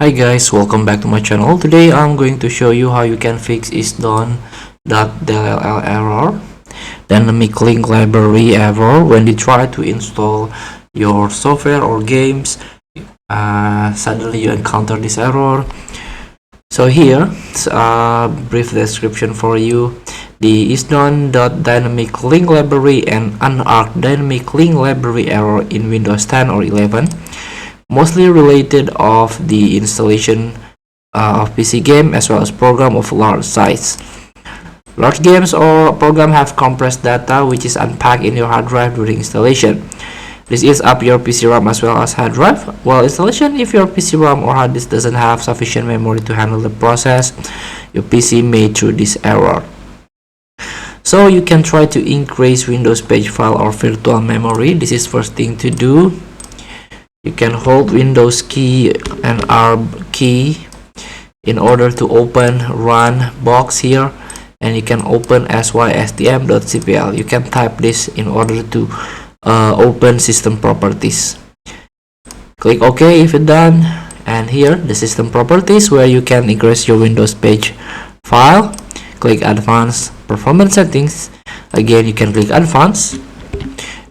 Hi guys, welcome back to my channel. Today I'm going to show you how you can fix ISDone.dll error, dynamic link library error when you try to install your software or games. Suddenly you encounter this error. So here it's a brief description for you. The ISDone.dynamic link library and unarced dynamic link library error in Windows 10 or 11, mostly related of the installation of PC game as well as program of large size. Large games or program have compressed data which is unpacked in your hard drive during installation. This eats up your PC RAM as well as hard drive. While installation, if your PC RAM or hard disk doesn't have sufficient memory to handle the process, your PC may throw this error. So you can try to increase Windows page file or virtual memory. This is first thing to do. You can hold Windows key and R key in order to open run box here, and you can open ISDone.cpl. You can type this in order to open system properties. Click OK if you're done, and here the system properties where you can increase your Windows page file. Click advanced performance settings. Again, you can click advanced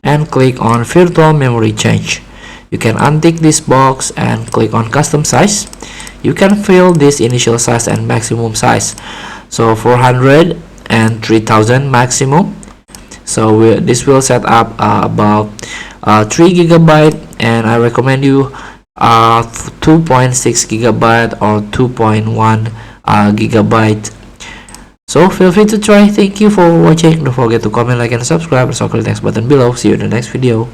and click on virtual memory change. You can untick this box and click on custom size. You can fill this initial size and maximum size, so 400 and 3000 maximum. So this will set up about 3 GB, and I recommend you 2.6 GB or 2.1 GB. So feel free to try. Thank you for watching. Don't forget to comment, like, and subscribe. So click the next button below. See you in the next video.